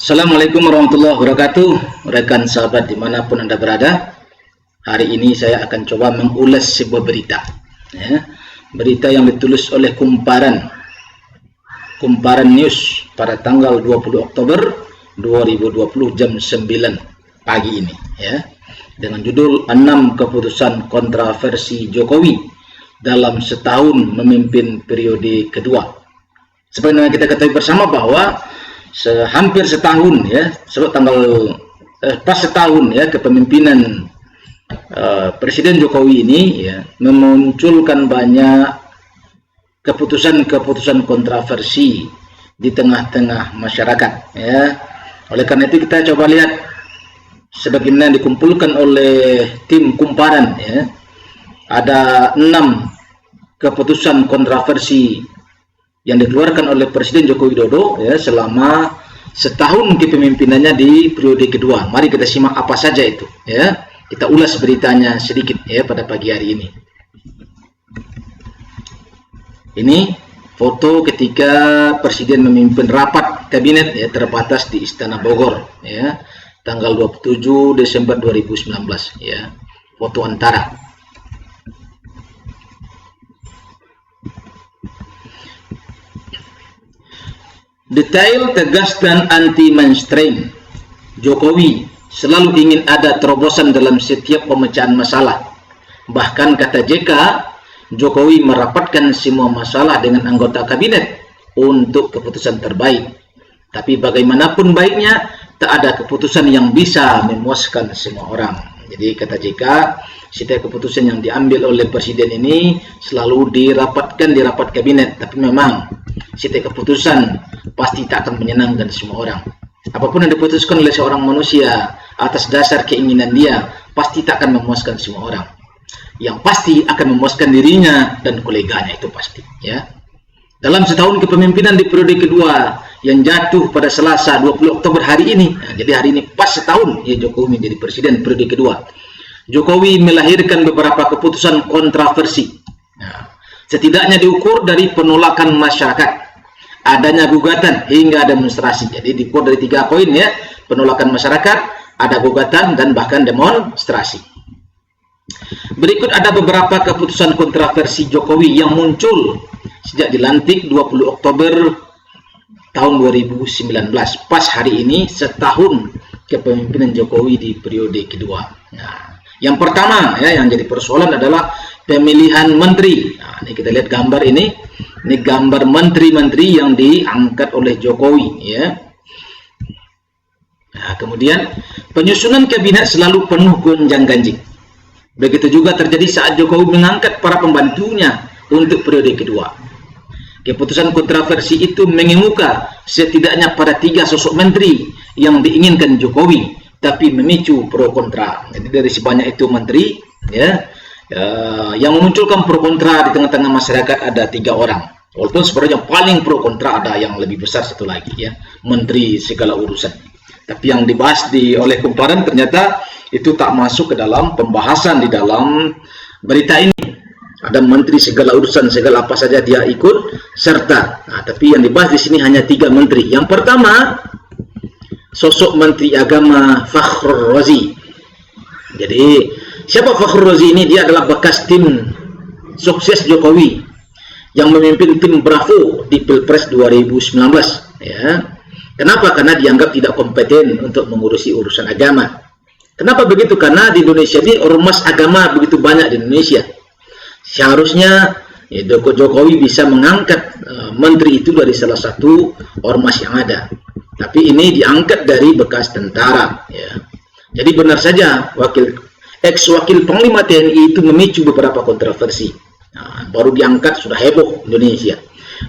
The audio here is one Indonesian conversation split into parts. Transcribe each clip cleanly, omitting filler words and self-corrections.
Assalamualaikum warahmatullahi wabarakatuh. Rekan sahabat dimanapun Anda berada, hari ini saya akan coba mengulas sebuah berita, berita yang ditulis oleh Kumparan News pada tanggal 20 Oktober 2020 jam 9 pagi ini, dengan judul 6 keputusan kontroversi Jokowi dalam setahun memimpin periode kedua. Sebenarnya kita ketahui bersama bahwa hampir setahun, pas setahun kepemimpinan Presiden Jokowi ini memunculkan banyak keputusan-keputusan kontroversi di tengah-tengah masyarakat. Oleh karena itu kita coba lihat sebagaimana dikumpulkan oleh tim Kumparan. Ada 6 keputusan kontroversi yang dikeluarkan oleh Presiden Joko Widodo selama setahun kepemimpinannya di periode kedua. Mari kita simak apa saja itu. Kita ulas beritanya sedikit pada pagi hari ini. Ini foto ketika Presiden memimpin rapat kabinet terbatas di Istana Bogor, tanggal 27 Desember 2019. Foto antara. Detail, tegas dan anti mainstream. Jokowi selalu ingin ada terobosan dalam setiap pemecahan masalah. Bahkan kata JK, Jokowi merapatkan semua masalah dengan anggota kabinet untuk keputusan terbaik. Tapi bagaimanapun baiknya, tak ada keputusan yang bisa memuaskan semua orang. Jadi kata JK, setiap keputusan yang diambil oleh Presiden ini selalu dirapatkan di rapat kabinet. Tapi memang setiap keputusan pasti tak akan menyenangkan semua orang. Apapun yang diputuskan oleh seorang manusia atas dasar keinginan dia, pasti tak akan memuaskan semua orang. Yang pasti akan memuaskan dirinya dan koleganya, itu pasti. Dalam setahun kepemimpinan di periode kedua yang jatuh pada Selasa 20 Oktober hari ini, jadi hari ini pas setahun Jokowi menjadi presiden periode kedua, Jokowi melahirkan beberapa keputusan kontroversi. Setidaknya diukur dari penolakan masyarakat, adanya gugatan hingga demonstrasi. Jadi diukur dari 3 poin, penolakan masyarakat, ada gugatan dan bahkan demonstrasi. Berikut ada beberapa keputusan kontroversi Jokowi yang muncul sejak dilantik 20 Oktober tahun 2019. Pas hari ini setahun kepemimpinan Jokowi di periode kedua. Yang pertama yang jadi persoalan adalah pemilihan menteri. Ini kita lihat gambar ini. Ini gambar menteri-menteri yang diangkat oleh Jokowi. Kemudian penyusunan kabinet selalu penuh gonjang-ganjing. Begitu juga terjadi saat Jokowi mengangkat para pembantunya untuk periode kedua. Keputusan kontroversi itu mengemuka setidaknya pada 3 sosok menteri yang diinginkan Jokowi, tapi memicu pro kontra. Jadi dari sebanyak itu menteri, yang memunculkan pro kontra di tengah-tengah masyarakat ada 3 orang. Walaupun sebenarnya paling pro kontra ada yang lebih besar satu lagi, menteri segala urusan. Tapi yang dibahas oleh Kumparan ternyata itu tak masuk ke dalam pembahasan di dalam berita ini. Ada menteri segala urusan, segala apa saja dia ikut serta. Tapi yang dibahas di sini hanya 3 menteri. Yang pertama, sosok Menteri Agama Fakhrul Razi. Jadi siapa Fakhrul Razi ini? Dia adalah bekas tim sukses Jokowi yang memimpin tim Bravo di Pilpres 2019. Kenapa? Karena dianggap tidak kompeten untuk mengurusi urusan agama. Kenapa begitu? Karena di Indonesia ini ormas agama begitu banyak di Indonesia. Seharusnya Jokowi bisa mengangkat menteri itu dari salah satu ormas yang ada. Tapi ini diangkat dari bekas tentara. Jadi benar saja ex-wakil Panglima TNI itu memicu beberapa kontroversi. Baru diangkat sudah heboh Indonesia.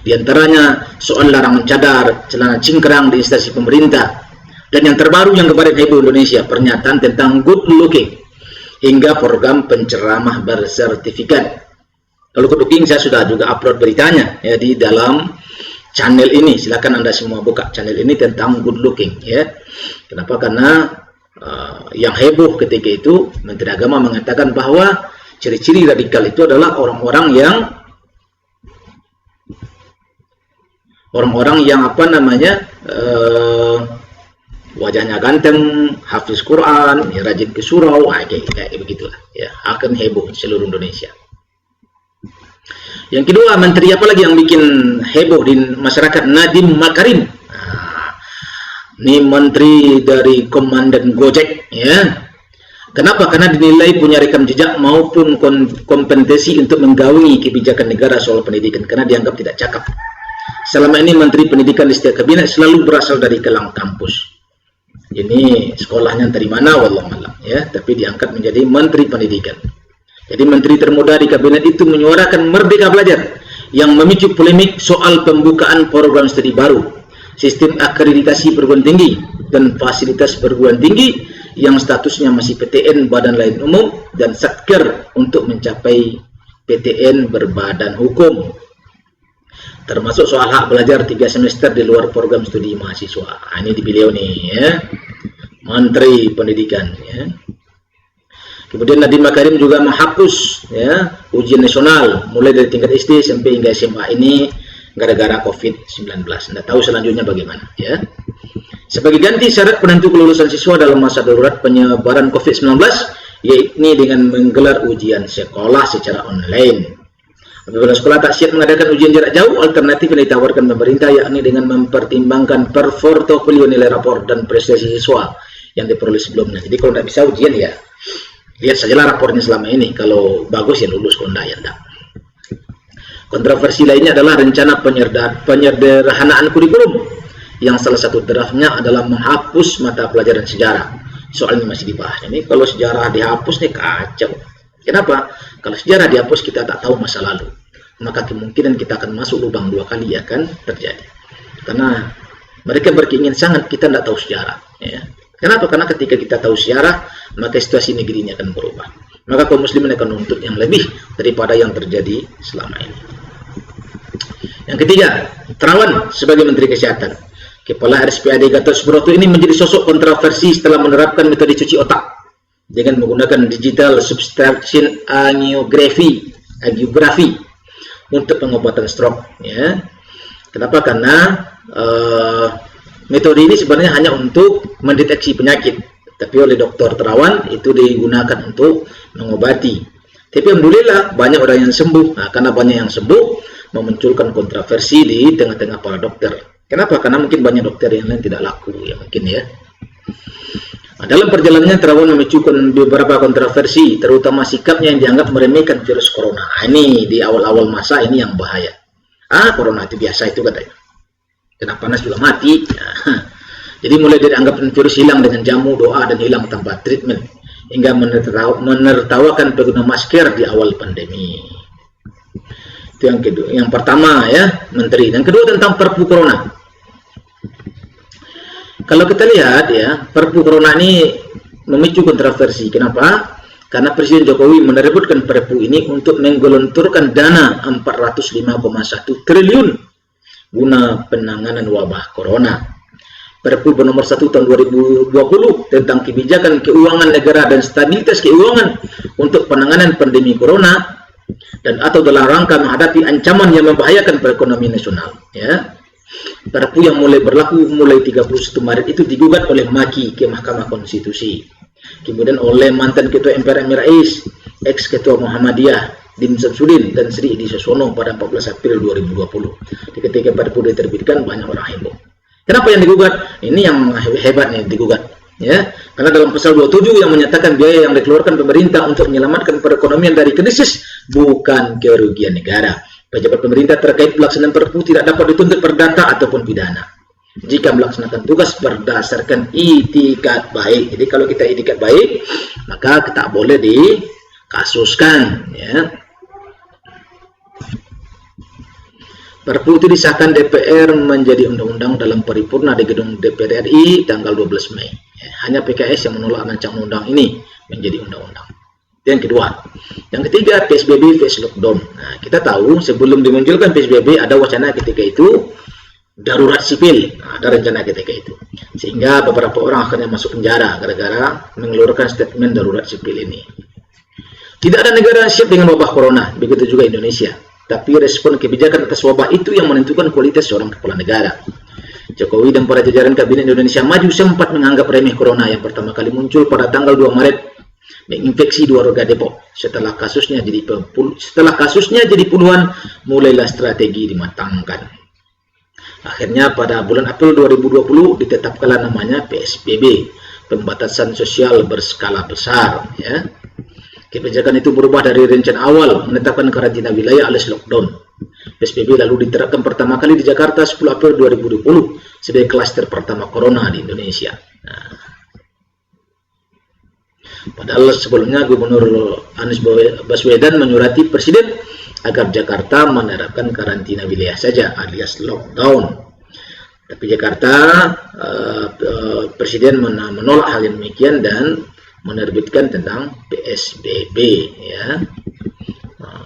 Di antaranya soal larangan cadar, celana cingkrang di instansi pemerintah. Dan yang terbaru yang kemarin heboh Indonesia, pernyataan tentang good looking hingga program penceramah bersertifikat. Kalau good looking saya sudah juga upload beritanya di dalam channel ini. Silakan Anda semua buka channel ini tentang good looking. Kenapa? Karena yang heboh ketika itu Menteri Agama mengatakan bahwa ciri-ciri radikal itu adalah orang-orang yang wajahnya ganteng, hafiz Quran, ya, rajin ke surau, kayak begitulah. Ya, akan heboh di seluruh Indonesia. Yang kedua, menteri apa lagi yang bikin heboh di masyarakat? Nadiem Makarim. Nah, ini menteri dari Komandan Gojek, ya. Kenapa? Karena dinilai punya rekam jejak maupun kompetensi untuk menggaungi kebijakan negara soal pendidikan, karena dianggap tidak cakap. Selama ini Menteri Pendidikan di setiap kabinet selalu berasal dari kelang kampus. Ini sekolahnya dari mana, wallahualam, ya, tapi diangkat menjadi Menteri Pendidikan. Jadi menteri termuda di kabinet itu menyuarakan Merdeka Belajar yang memicu polemik soal pembukaan program studi baru, sistem akreditasi perguruan tinggi, dan fasilitas perguruan tinggi yang statusnya masih PTN Badan Lain Umum dan Satker untuk mencapai PTN berbadan hukum, termasuk soal hak belajar 3 semester di luar program studi mahasiswa. Ini di beliau nih, ya, Menteri Pendidikan, ya. Kemudian Nadiem Makarim juga menghapus, ya, ujian nasional mulai dari tingkat SD sampai hingga SMA ini gara-gara COVID-19. Anda tahu selanjutnya bagaimana, ya. Sebagai ganti syarat penentu kelulusan siswa dalam masa darurat penyebaran COVID-19, yaitu dengan menggelar ujian sekolah secara online. Apabila sekolah tak siap mengadakan ujian jarak jauh, alternatif yang ditawarkan pemerintah yakni dengan mempertimbangkan portofolio nilai rapor dan prestasi siswa yang diperoleh sebelumnya. Jadi kalau tidak bisa ujian, ya lihat sajalah rapornya selama ini. Kalau bagus ya lulus, kalau tidak ya tidak. Kontroversi lainnya adalah rencana penyederhanaan kurikulum, yang salah satu draftnya adalah menghapus mata pelajaran sejarah. Soal ini masih dibahas. Ini kalau sejarah dihapus nih kacau. Kenapa? Kalau sejarah dihapus kita tak tahu masa lalu, maka kemungkinan kita akan masuk lubang 2 kali akan terjadi. Karena mereka berkeinginan sangat kita tidak tahu sejarah, ya. Kenapa? Karena ketika kita tahu sejarah, maka situasi negeri ini akan berubah. Maka kaum muslimin akan menuntut yang lebih daripada yang terjadi selama ini. Yang ketiga, Terawan sebagai Menteri Kesehatan. Kepala RSPAD Gatot Subroto ini menjadi sosok kontroversi setelah menerapkan metode cuci otak dengan menggunakan digital subtraction angiography untuk pengobatan stroke, ya. Kenapa? Karena metode ini sebenarnya hanya untuk mendeteksi penyakit, tapi oleh Dr. Terawan itu digunakan untuk mengobati. Tapi alhamdulillah banyak orang yang sembuh. Nah, karena banyak yang sembuh memunculkan kontroversi di tengah-tengah para dokter. Kenapa? Karena mungkin banyak dokter yang lain tidak laku, ya mungkin, ya. Nah, dalam perjalanannya Terawan memicukan beberapa kontroversi, terutama sikapnya yang dianggap meremehkan virus corona. Nah, ini di awal-awal masa ini yang bahaya. Corona itu biasa itu katanya. Kena panas juga mati. Nah, jadi mulai dari anggapan virus hilang dengan jamu, doa, dan hilang tanpa treatment, hingga menertawakan pengguna masker di awal pandemi. Itu yang kedua. Yang pertama, ya, menteri. Yang kedua tentang Perpu Corona. Kalau kita lihat, ya, Perpu Corona ini memicu kontroversi. Kenapa? Karena Presiden Jokowi menerbitkan Perpu ini untuk menggelontorkan dana 405,1 triliun guna penanganan wabah corona. Perpu nomor 1 tahun 2020 tentang kebijakan keuangan negara dan stabilitas keuangan untuk penanganan pandemi corona dan atau dalam rangka menghadapi ancaman yang membahayakan perekonomian nasional, ya. Perpu yang mulai berlaku mulai 31 Maret itu digugat oleh Maki ke Mahkamah Konstitusi. Kemudian oleh mantan Ketua MPR Amin Rais, ex-Ketua Muhammadiyah Din Samsudin, dan Sri Edi Susono pada 14 April 2020. Ketika Perpu diterbitkan, banyak orang heboh. Kenapa yang digugat? Ini yang hebatnya digugat, ya. Karena dalam pasal 27 yang menyatakan biaya yang dikeluarkan pemerintah untuk menyelamatkan perekonomian dari krisis bukan kerugian negara. Pejabat pemerintah terkait pelaksanaan Perpu tidak dapat dituntut perdata ataupun pidana jika melaksanakan tugas berdasarkan itikat baik. Jadi kalau kita itikat baik, maka tak boleh dikasuskan, ya. Perpu itu disahkan DPR menjadi undang-undang dalam paripurna di gedung DPR RI tanggal 12 Mei. Hanya PKS yang menolak rancangan undang ini menjadi undang-undang. Yang kedua. Yang ketiga, PSBB phase lockdown. Nah, kita tahu sebelum dimunculkan PSBB ada wacana ketika itu darurat sipil. Nah, ada rencana ketika itu. Sehingga beberapa orang akhirnya masuk penjara gara-gara mengeluarkan statement darurat sipil ini. Tidak ada negara yang siap dengan wabah corona, begitu juga Indonesia. Tapi respon kebijakan atas wabah itu yang menentukan kualitas seorang kepala negara. Jokowi dan para jajaran Kabinet Indonesia Maju sempat menganggap remeh corona yang pertama kali muncul pada tanggal 2 Maret menginfeksi 2 warga Depok. Setelah kasusnya jadi puluhan, mulailah strategi dimatangkan. Akhirnya pada bulan April 2020 ditetapkanlah namanya PSBB, pembatasan sosial berskala besar. Ya. Kebijakan itu berubah dari rencana awal menetapkan karantina wilayah alias lockdown. PSBB lalu diterapkan pertama kali di Jakarta 10 April 2020 sebagai klaster pertama corona di Indonesia. Nah, padahal sebelumnya Gubernur Anies Baswedan menyurati Presiden agar Jakarta menerapkan karantina wilayah saja alias lockdown. Tapi Jakarta Presiden menolak hal yang demikian dan menerbitkan tentang PSBB, ya,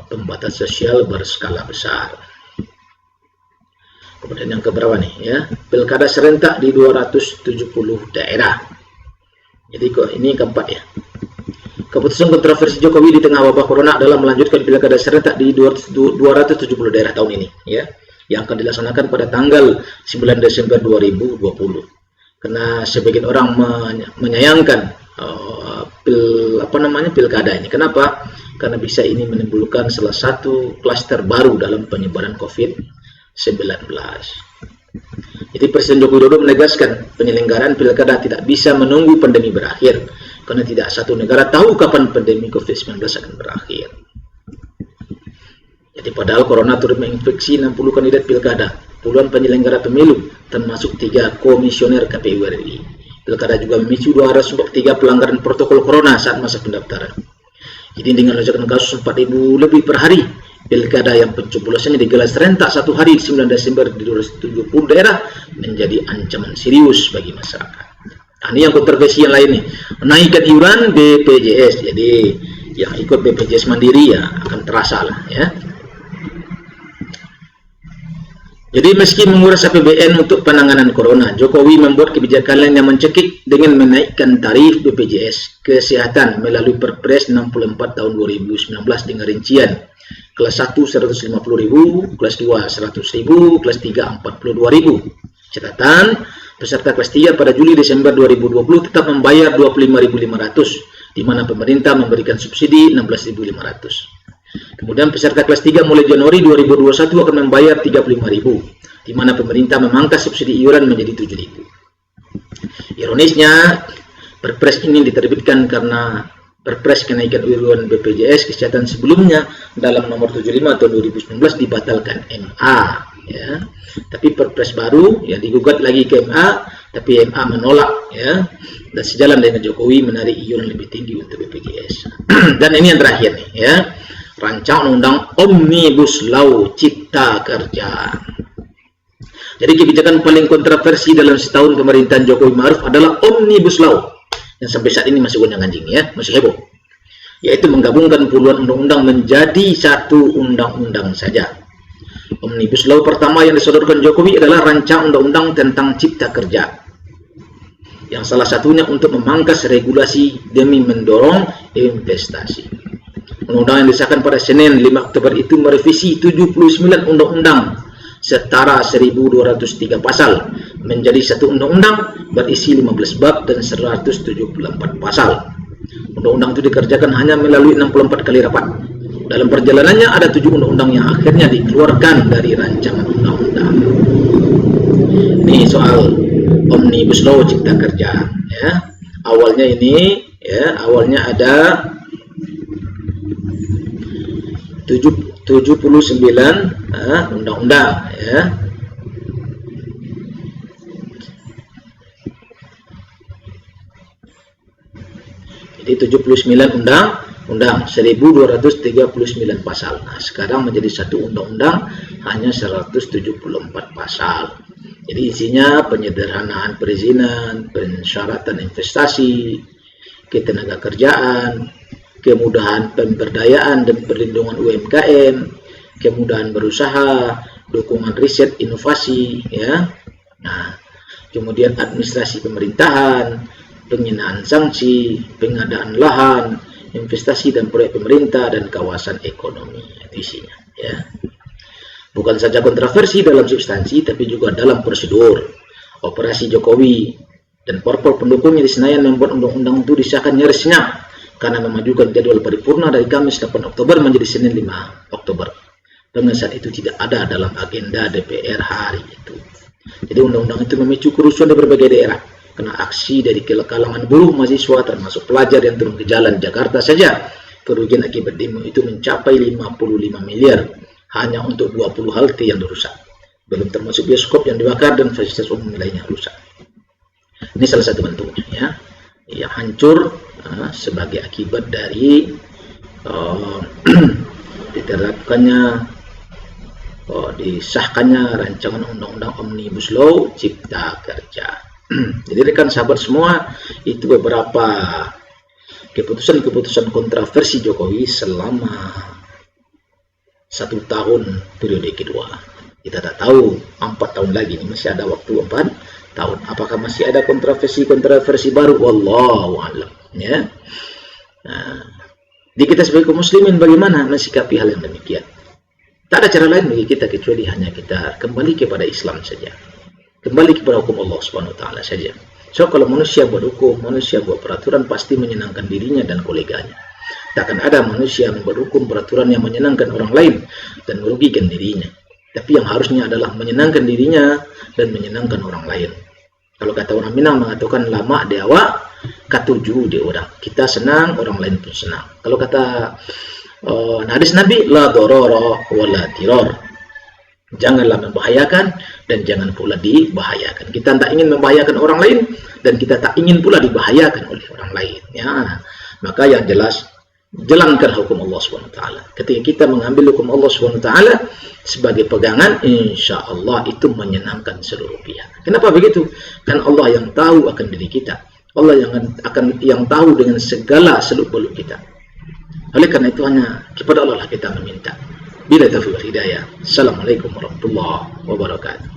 pembatasan sosial berskala besar. Kemudian yang keberapa nih, ya, pilkada serentak di 270 daerah. Jadi ini keempat, ya. Keputusan kontroversi Jokowi di tengah wabah corona adalah melanjutkan pilkada serentak di 270 daerah tahun ini, ya, yang akan dilaksanakan pada tanggal 9 Desember 2020. Karena sebagian orang menyayangkan pilkada ini. Kenapa? Karena bisa ini menimbulkan salah satu klaster baru dalam penyebaran COVID-19. Jadi Presiden Joko Widodo menegaskan penyelenggaraan pilkada tidak bisa menunggu pandemi berakhir, karena tidak satu negara tahu kapan pandemi COVID-19 akan berakhir. Jadi padahal corona turut menginfeksi 60 kandidat pilkada, puluhan penyelenggara pemilu, termasuk 3 komisioner KPU RI. Pilkada juga memicu 243 pelanggaran protokol corona saat masa pendaftaran. Jadi dengan lonjakan kasus 4.000 lebih per hari, pilkada yang pencoblosannya digelar serentak 1 hari 9 Desember di 270 daerah menjadi ancaman serius bagi masyarakat. Nah, ini yang kontroversi yang lain nih, menaikkan iuran BPJS. Jadi yang ikut BPJS Mandiri ya akan terasa lah, ya. Jadi meski menguras APBN untuk penanganan corona, Jokowi membuat kebijakan lain yang mencekik dengan menaikkan tarif BPJS Kesehatan melalui Perpres 64 tahun 2019 dengan rincian kelas 1 150.000, kelas 2 100.000, kelas 3 42.000. Catatan, peserta kelas 3 pada Juli Desember 2020 tetap membayar 25.500, di mana pemerintah memberikan subsidi 16.500. Kemudian peserta kelas 3 mulai Januari 2021 akan membayar 35.000, di mana pemerintah memangkas subsidi iuran menjadi 7.000. Ironisnya, Perpres ini diterbitkan karena Perpres kenaikan iuran BPJS Kesehatan sebelumnya dalam nomor 75 tahun 2019 dibatalkan MA, ya. Tapi Perpres baru yang digugat lagi ke MA, tapi MA menolak, ya. Dan sejalan dengan Jokowi menarik iuran lebih tinggi untuk BPJS. Dan ini yang terakhir nih, ya. Rancangan Undang Omnibus Law Cipta Kerja. Jadi kebijakan paling kontroversi dalam setahun pemerintahan Jokowi Ma'ruf adalah Omnibus Law yang sampai saat ini masih gonjang-ganjing, ya, masih heboh. Yaitu menggabungkan puluhan undang-undang menjadi satu undang-undang saja. Omnibus Law pertama yang disodorkan Jokowi adalah rancangan undang-undang tentang Cipta Kerja, yang salah satunya untuk memangkas regulasi demi mendorong investasi. Undang-undang yang disahkan pada Senin 5 Oktober itu merevisi 79 undang-undang setara 1.203 pasal menjadi satu undang-undang berisi 15 bab dan 174 pasal. Undang-undang itu dikerjakan hanya melalui 64 kali rapat. Dalam perjalanannya ada 7 undang-undang yang akhirnya dikeluarkan dari rancangan undang-undang. Ini soal Omnibus Law Cipta Kerja, ya. Awalnya ini, ya, awalnya ada 79 undang-undang, ya. Jadi 79 undang-undang, 1.239 pasal. Nah, sekarang menjadi satu undang-undang hanya 174 pasal. Jadi isinya penyederhanaan perizinan, pensyaratan investasi, ketenaga kerjaan, kemudahan pemberdayaan dan perlindungan UMKM, kemudahan berusaha, dukungan riset inovasi, ya. Nah, kemudian administrasi pemerintahan, penghinaan sanksi, pengadaan lahan, investasi dan proyek pemerintah dan kawasan ekonomi. Itu isinya, ya. Bukan saja kontroversi dalam substansi, tapi juga dalam prosedur. Operasi Jokowi dan parpol pendukungnya di Senayan membuat undang-undang itu disahkan nyaris senyap karena memajukan jadwal paripurna dari Kamis 8 Oktober menjadi Senin 5 Oktober. Pengesahan itu tidak ada dalam agenda DPR hari itu. Jadi undang-undang itu memicu kerusuhan di berbagai daerah karena aksi dari kalangan buruh mahasiswa termasuk pelajar yang turun ke jalan Jakarta saja. Kerugian akibat demo itu mencapai 55 miliar hanya untuk 20 halte yang dirusak. Belum termasuk bioskop yang dibakar dan fasilitas umum lainnya rusak. Ini salah satu bentuknya ya, yang hancur sebagai akibat dari diterapkannya disahkannya rancangan undang-undang Omnibus Law Cipta Kerja. Jadi rekan sahabat semua, itu beberapa keputusan-keputusan kontroversi Jokowi selama 1 tahun periode kedua. Kita tak tahu 4 tahun lagi, ini masih ada waktu 4 tahun. Apakah masih ada kontroversi baru? Wallahu a'lam. Ya. Nah, di kita sebagai kaum muslimin bagaimana mensikapi hal yang demikian? Tak ada cara lain bagi kita kecuali hanya kita kembali kepada Islam saja. Kembali kepada hukum Allah Subhanahu wa taala saja. So kalau manusia buat hukum, manusia buat peraturan pasti menyenangkan dirinya dan koleganya. Takkan ada manusia yang membuat hukum peraturan yang menyenangkan orang lain dan merugikan dirinya. Tapi yang harusnya adalah menyenangkan dirinya dan menyenangkan orang lain. Kalau kata orang Minang mengatakan lama de awak, katuju de orang. Kita senang, orang lain pun senang. Kalau kata hadis Nabi, la dororo wala tiror. Janganlah membahayakan dan jangan pula dibahayakan. Kita tak ingin membahayakan orang lain dan kita tak ingin pula dibahayakan oleh orang lain. Ya, maka yang jelas jalankan hukum Allah SWT. Ketika kita mengambil hukum Allah SWT sebagai pegangan, insya Allah itu menyenangkan seluruh pihak. Kenapa begitu? Kan Allah yang tahu akan diri kita. Allah yang tahu dengan segala seluk-beluk kita. Oleh karena itu hanya kepada Allah lah kita meminta. Bila taufiq wal hidayah. Assalamualaikum warahmatullahi wabarakatuh.